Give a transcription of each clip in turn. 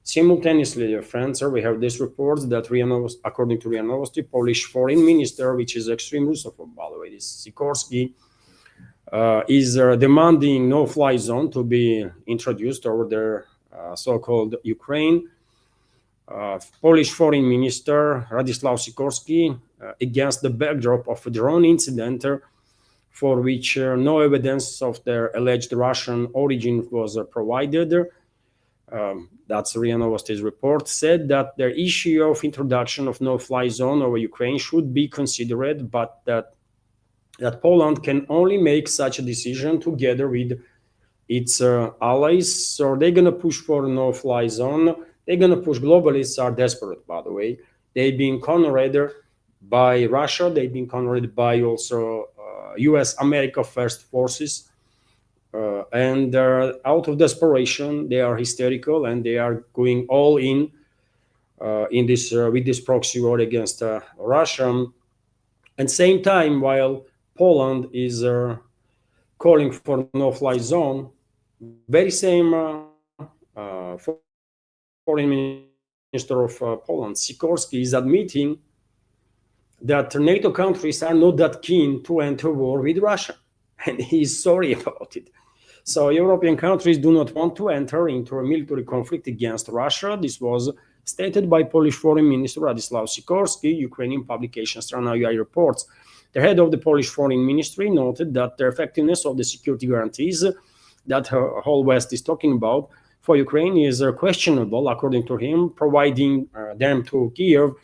Simultaneously, dear friends, we have this report that according to RIA Novosti, Polish foreign minister, which is extreme Russophobe, by the way, this Sikorsky, is demanding no-fly zone to be introduced over the so-called Ukraine. Polish Foreign Minister Radisław Sikorski, against the backdrop of a drone incident for which no evidence of their alleged Russian origin was provided. That's RIA Novosti's report, said that the issue of introduction of no-fly zone over Ukraine should be considered, but that Poland can only make such a decision together with its allies. So they're going to push for a no-fly zone. They're going to push. Globalists are desperate, by the way. They've been cornered by Russia. They've been cornered by also US America First forces. And out of desperation, they are hysterical and they are going all in this with this proxy war against Russia. And same time, while Poland is calling for no-fly zone, very same foreign minister of Poland, Sikorski, is admitting that NATO countries are not that keen to enter war with Russia, and he's sorry about it. So European countries do not want to enter into a military conflict against Russia. This was stated by Polish Foreign Minister Radisław Sikorski. Ukrainian publication Strana UI reports. The head of the Polish Foreign Ministry noted that the effectiveness of the security guarantees that the whole West is talking about for Ukraine is questionable, according to him. Providing them to Kiev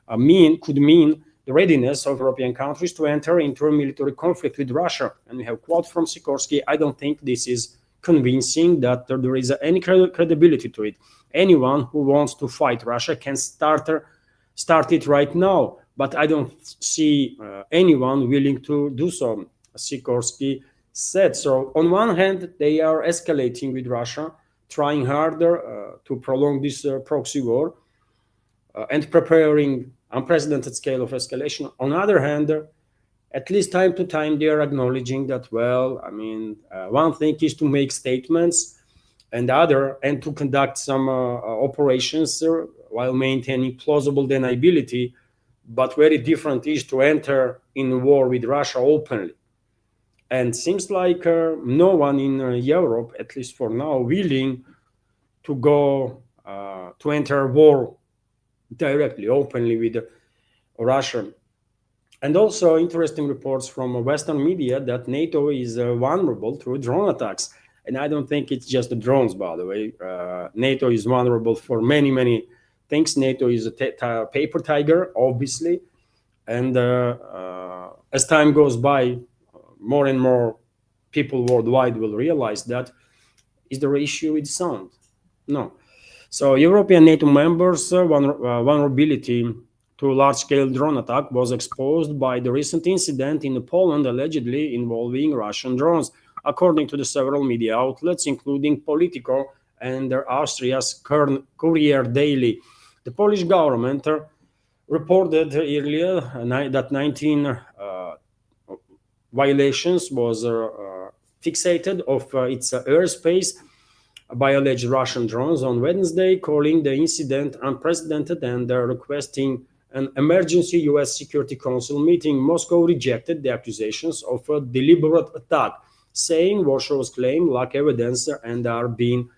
could mean the readiness of European countries to enter into a military conflict with Russia. And we have a quote from Sikorski: "I don't think this is convincing that there is any credibility to it. Anyone who wants to fight Russia can start it right now, but I don't see anyone willing to do so," Sikorski said. So on one hand, they are escalating with Russia, trying harder to prolong this proxy war and preparing unprecedented scale of escalation. On the other hand, at least time to time, they are acknowledging that, well, I mean, one thing is to make statements and to conduct some operations while maintaining plausible deniability, but very different is to enter in war with Russia openly. And seems like no one in Europe, at least for now, willing to go to enter war directly, openly with Russia. And also interesting reports from Western media that NATO is vulnerable to drone attacks. And I don't think it's just the drones, by the way. NATO is vulnerable for many, many things. NATO is a paper tiger, obviously. And as time goes by, more and more people worldwide will realize that. Is there an issue with sound? No. So European NATO members' vulnerability to large-scale drone attack was exposed by the recent incident in Poland allegedly involving Russian drones, according to the several media outlets, including Politico and Austria's Courier Daily. The Polish government reported earlier that 19 violations was fixated of its airspace by alleged Russian drones on Wednesday, calling the incident unprecedented and requesting an emergency U.S. Security Council meeting. Moscow rejected the accusations of a deliberate attack, saying Warsaw's claims lack evidence and are being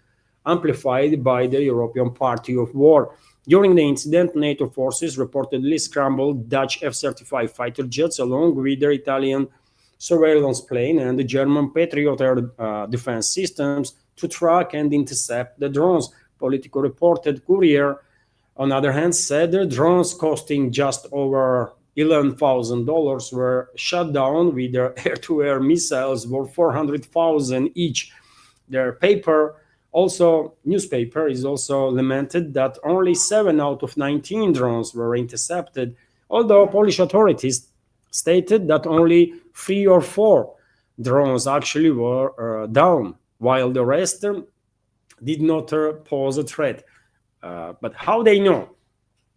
amplified by the European Party of War. During the incident, NATO forces reportedly scrambled Dutch F-35 fighter jets along with their Italian surveillance plane and the German Patriot air defense systems to track and intercept the drones. Politico reported. Courier, on the other hand, said the drones costing just over $11,000 were shot down with their air-to-air missiles worth $400,000 each. Their newspaper is also lamented that only 7 out of 19 drones were intercepted, although Polish authorities stated that only 3 or 4 drones actually were down, while the rest did not pose a threat. But how they know?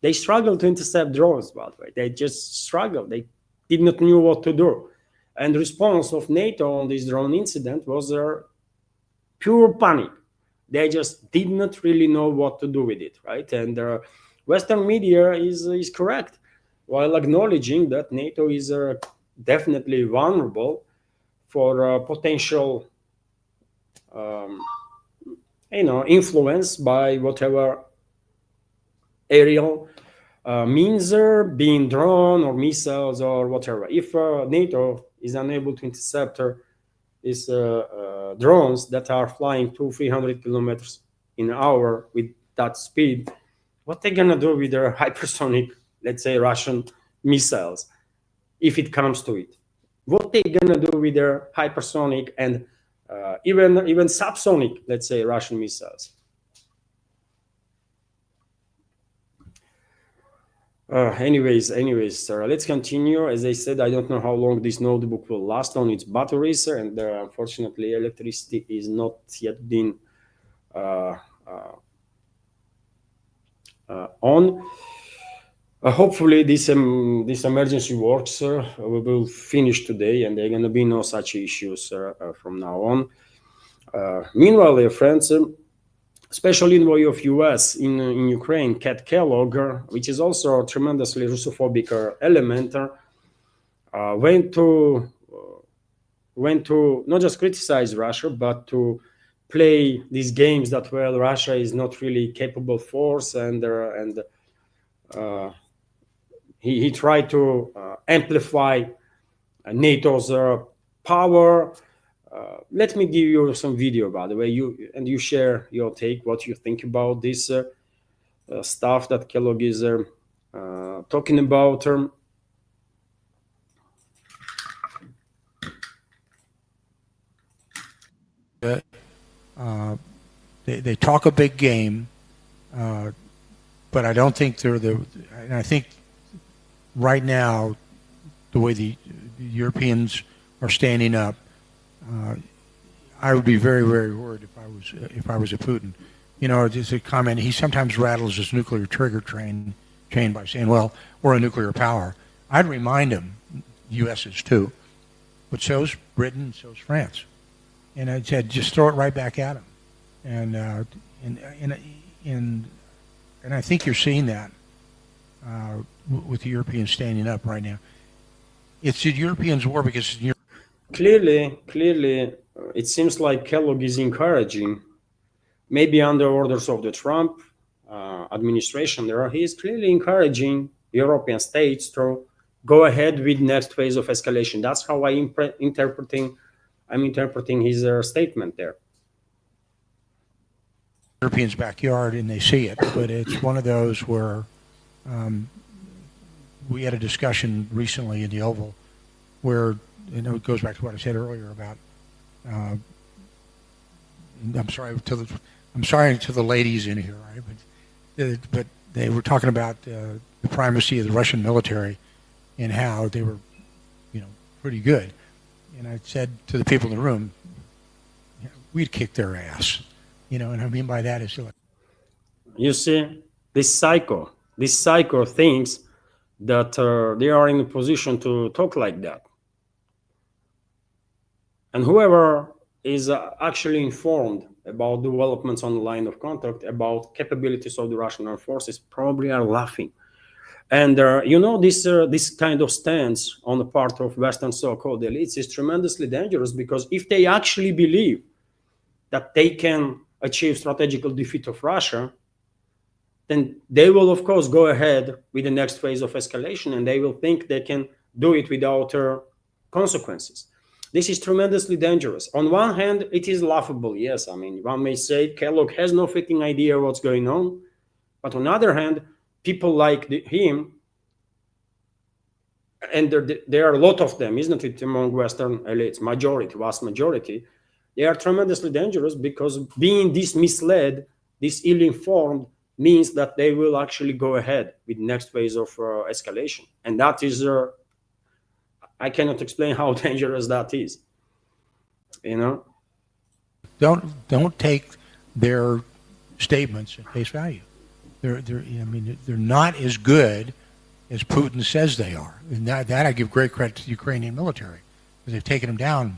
They struggled to intercept drones, by the way. They just struggled. They did not know what to do. And the response of NATO on this drone incident was pure panic. They just did not really know what to do with it, right? And Western media is correct, while acknowledging that NATO is definitely vulnerable for potential, um, influence by whatever aerial means, being drone or missiles or whatever. If NATO is unable to intercept these drones that are flying 200-300 kilometers in an hour with that speed, what they're gonna do with their hypersonic, let's say, Russian missiles, if it comes to it? What they gonna do with their hypersonic and even subsonic, let's say, Russian missiles? Anyways, let's continue. As I said, I don't know how long this notebook will last on its batteries, and unfortunately, electricity is not yet been uh, on. Hopefully, this emergency works. We will finish today, and there are going to be no such issues from now on. Meanwhile, dear friends, special envoy of US in Ukraine, Kat Kellogg, which is also a tremendously Russophobic element, went to not just criticize Russia, but to play these games that, well, Russia is not really capable force, and he tried to amplify NATO's power. Let me give you some video, by the way, you share your take, what you think about this stuff that Kellogg is talking about. They talk a big game, but I don't think they're the. And I think right now, the way the Europeans are standing up, I would be very, very worried if I was a Putin. You know, just a comment. He sometimes rattles his nuclear trigger chain by saying, "Well, we're a nuclear power." I'd remind him, U.S. is too, but so's Britain, so's France, and I said, just throw it right back at him, and I think you're seeing that with the Europeans standing up right now. It's the Europeans' war because clearly, it seems like Kellogg is encouraging, maybe under orders of the Trump administration, he is clearly encouraging European states to go ahead with next phase of escalation. That's how I'm interpreting his statement there. Europeans' backyard, and they see it, but it's one of those where we had a discussion recently in the Oval where, it goes back to what I said earlier about. I'm sorry to the ladies in here, right? But they were talking about the primacy of the Russian military and how they were, pretty good. And I said to the people in the room, we'd kick their ass, and I mean by that is like. You see, this psycho thinks that they are in a position to talk like that. And whoever is actually informed about developments on the line of contact, about capabilities of the Russian armed forces, probably are laughing. And this kind of stance on the part of Western so-called elites is tremendously dangerous, because if they actually believe that they can achieve strategical defeat of Russia, then they will, of course, go ahead with the next phase of escalation, and they will think they can do it without consequences. This is tremendously dangerous. On one hand, it is laughable. Yes, I mean, one may say Kellogg has no fitting idea what's going on. But on the other hand, people like him, and there are a lot of them, isn't it, among Western elites, vast majority, they are tremendously dangerous, because being this misled, this ill-informed, means that they will actually go ahead with the next phase of escalation. And that is, I cannot explain how dangerous that is. Don't take their statements at face value. They're not as good as Putin says they are, and that I give great credit to the Ukrainian military, because they've taken them down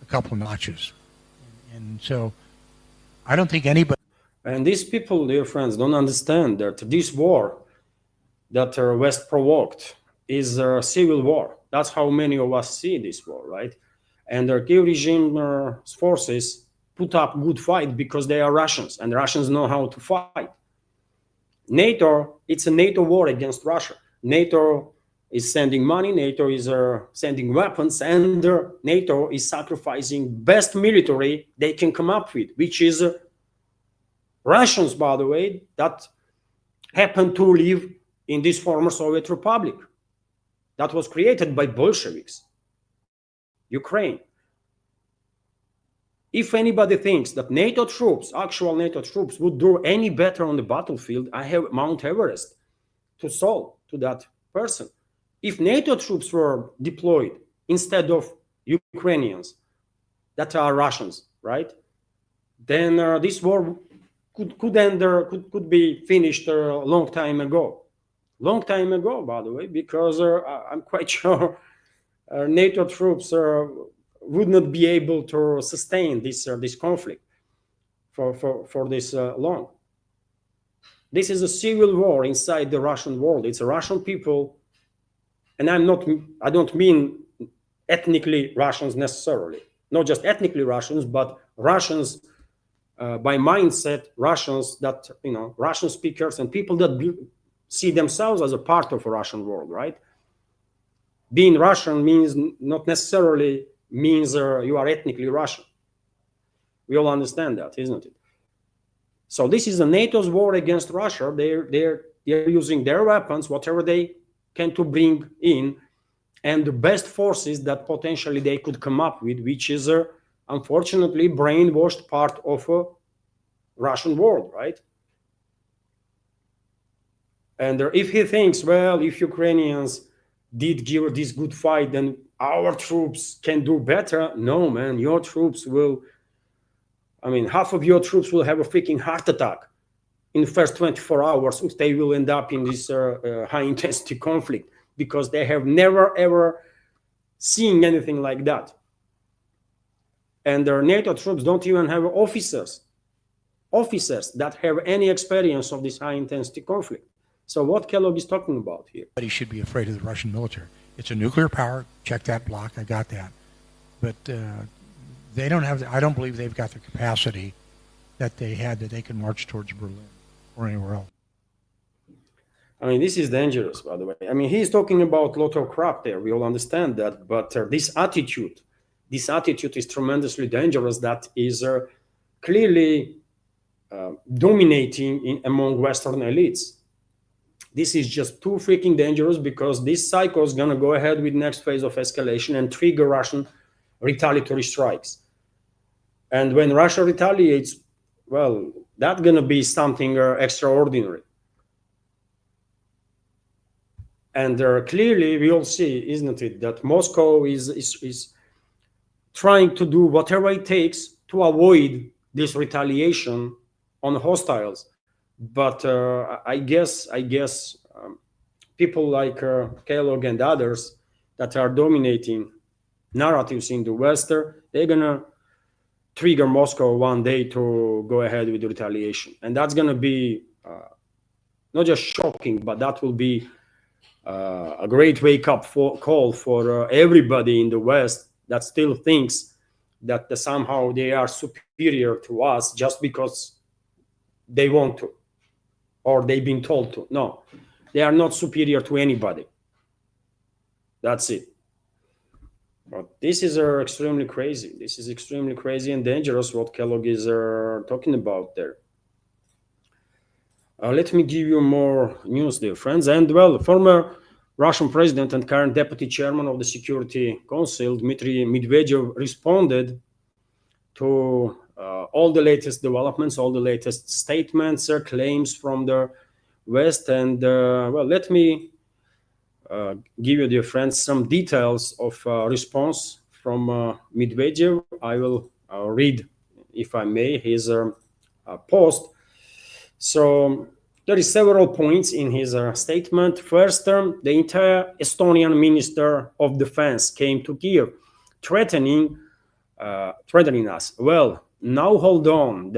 a couple of notches, and so I don't think anybody. And these people, dear friends, don't understand that this war that West provoked is a civil war. That's how many of us see this war, right? And the Kiev regime forces put up good fight because they are Russians, and Russians know how to fight. NATO, it's a NATO war against Russia. NATO is sending money, NATO is sending weapons, and NATO is sacrificing best military they can come up with, which is Russians, by the way, that happen to live in this former Soviet Republic that was created by Bolsheviks, Ukraine. If anybody thinks that NATO troops, actual NATO troops, would do any better on the battlefield, I have Mount Everest to solve to that person. If NATO troops were deployed instead of Ukrainians that are Russians, right? Then this war could be finished a long time ago. Long time ago, by the way, because I'm quite sure NATO troops would not be able to sustain this conflict for this long. This is a civil war inside the Russian world. It's a Russian people, and I don't mean ethnically Russians necessarily, not just ethnically Russians, but Russians by mindset, Russians that, Russian speakers and people that see themselves as a part of a Russian world, right? Being Russian means not necessarily means you are ethnically Russian. We all understand that, isn't it? So this is a NATO's war against Russia. They're using their weapons, whatever they can, to bring in, and the best forces that potentially they could come up with, which is unfortunately brainwashed part of a Russian world, right? And if he thinks, well, if Ukrainians did give this good fight, then our troops can do better. No, man, your troops will, half of your troops will have a freaking heart attack in the first 24 hours if they will end up in this high-intensity conflict, because they have never, ever seen anything like that. And their NATO troops don't even have officers that have any experience of this high-intensity conflict. So what Kellogg is talking about here? Nobody should be afraid of the Russian military. It's a nuclear power. Check that block. I got that. But they don't have. I don't believe they've got the capacity that they had that they can march towards Berlin or anywhere else. This is dangerous, by the way. He's talking about a lot of crap there. We all understand that. But this attitude is tremendously dangerous. That is clearly dominating among Western elites. This is just too freaking dangerous, because this cycle is going to go ahead with next phase of escalation and trigger Russian retaliatory strikes. And when Russia retaliates, well, that's going to be something extraordinary. And clearly we all see, isn't it, that Moscow is trying to do whatever it takes to avoid this retaliation on hostiles. But I guess people like Kellogg and others that are dominating narratives in the West, they're gonna trigger Moscow one day to go ahead with the retaliation, and that's gonna be not just shocking, but that will be a great wake-up call for everybody in the West that still thinks that somehow they are superior to us just because they want to, or they've been told to. No, they are not superior to anybody. That's it. But this is extremely crazy. This is extremely crazy and dangerous what Kellogg is talking about there. Let me give you more news, dear friends. And well, former Russian president and current deputy chairman of the Security Council, Dmitry Medvedev, responded to all the latest developments, all the latest statements, claims from the West. And well, let me give you, dear friends, some details of response from Medvedev. I will read, if I may, his post. So there is several points in his statement. First, the entire Estonian Minister of Defense came to Kiev, threatening us. Well, now hold on.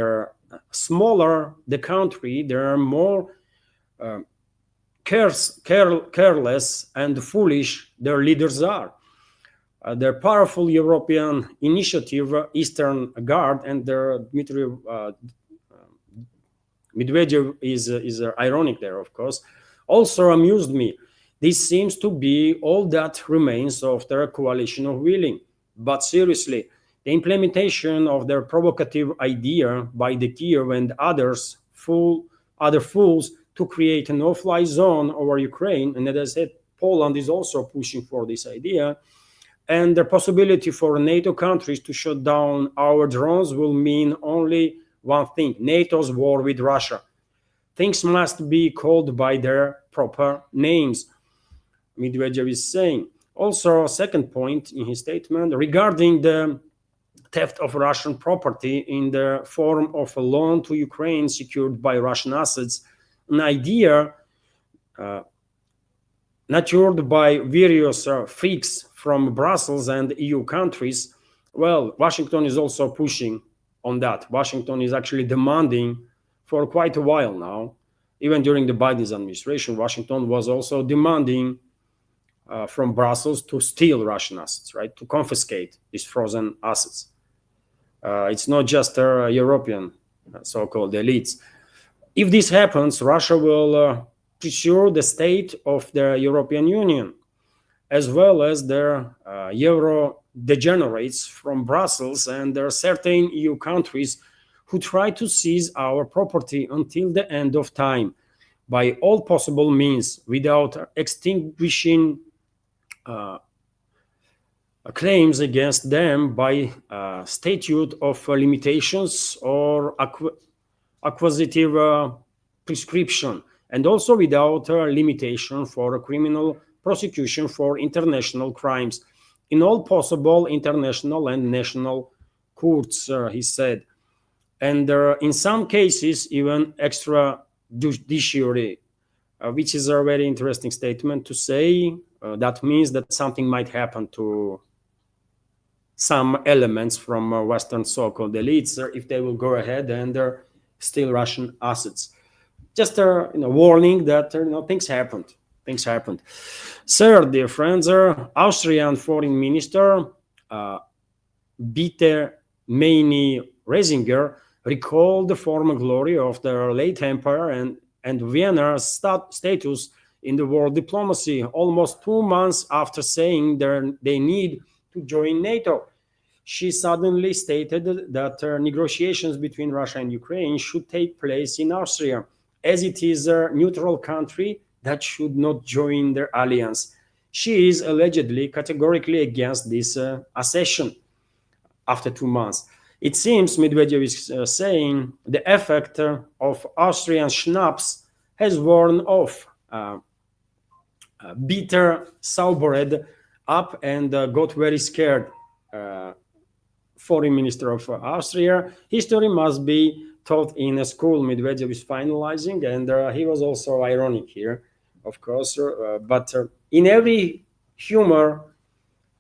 smaller the country, there are more careless and foolish their leaders are. Their powerful European initiative, Eastern Guard, and their Medvedev is ironic there, of course, also amused me. This seems to be all that remains of their coalition of willing. But seriously, the implementation of their provocative idea by the Kiev and other fools to create a no-fly zone over Ukraine, and as I said, Poland is also pushing for this idea, and the possibility for NATO countries to shut down our drones will mean only one thing: NATO's war with Russia. Things must be called by their proper names, Medvedev is saying. Also, a second point in his statement regarding the theft of Russian property in the form of a loan to Ukraine secured by Russian assets, an idea nurtured by various freaks from Brussels and EU countries. Well, Washington is also pushing on that. Washington is actually demanding for quite a while now. Even during the Biden's administration, Washington was also demanding from Brussels to steal Russian assets, right? To confiscate these frozen assets. It's not just European so-called elites. If this happens, Russia will pursue the state of the European Union, as well as their Euro degenerates from Brussels, and there are certain EU countries who try to seize our property until the end of time by all possible means without extinguishing claims against them by statute of limitations or acquisitive prescription, and also without limitation for a criminal prosecution for international crimes in all possible international and national courts, he said. And in some cases, even extrajudiciary, which is a very interesting statement to say. That means that something might happen to some elements from Western so-called elites if they will go ahead and steal Russian assets. Just a warning that things happened. Things happened. Sir, dear friends, Austrian Foreign Minister Peter Meini-Reisinger recalled the former glory of the late empire and Vienna's status in the world diplomacy almost 2 months after saying they need to join NATO. She suddenly stated that negotiations between Russia and Ukraine should take place in Austria, as it is a neutral country that should not join their alliance. She is allegedly categorically against this accession after 2 months. It seems Medvedev is saying the effect of Austrian schnapps has worn off. Peter sobered up and got very scared. Foreign Minister of Austria. History must be taught in a school. Medvedev is finalizing, and he was also ironic here, of course. But in every humor,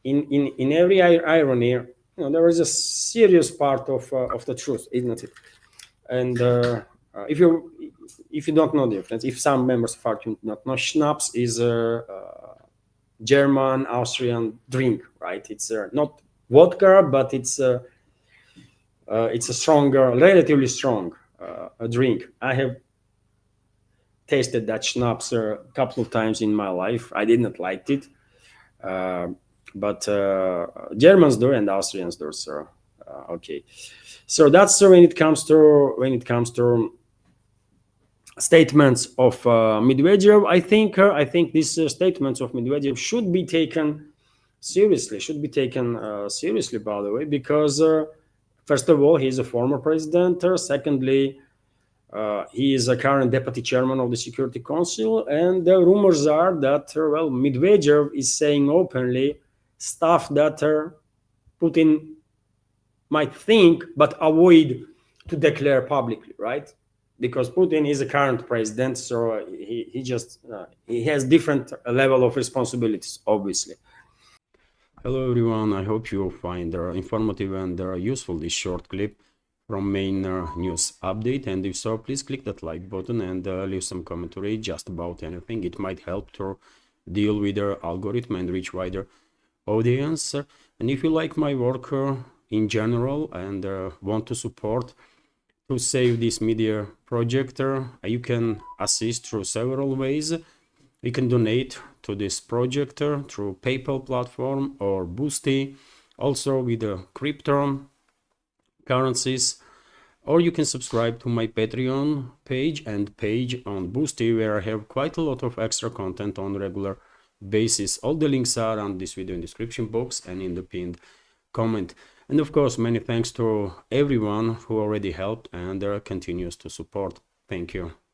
in every irony, there is a serious part of the truth, isn't it? And if you don't know the difference, if some members of our community do not know, schnapps is a German Austrian drink, right? It's not vodka, but it's a stronger, relatively strong drink. I have tasted that schnapps a couple of times in my life. I did not like it, but Germans do and Austrians do. So okay, so that's when it comes to statements of Medvedev. I think these statements of Medvedev should be taken seriously. By the way, because first of all, he is a former president. Secondly, he is a current deputy chairman of the Security Council, and the rumors are that Medvedev is saying openly stuff that Putin might think but avoid to declare publicly, right? Because Putin is a current president, so he has different level of responsibilities, obviously. Hello everyone, I hope you find informative and useful this short clip. from main news update, and if so, please click that like button and leave some commentary just about anything. It might help to deal with the algorithm and reach wider audience. And if you like my work in general and want to support to save this media project, you can assist through several ways. You can donate to this project through PayPal platform or Boosty, also with the crypto currencies, or you can subscribe to my Patreon page and page on Boosty, where I have quite a lot of extra content on regular basis. All the links are on this video in description box and in the pinned comment. And of course, many thanks to everyone who already helped and continues to support. Thank you.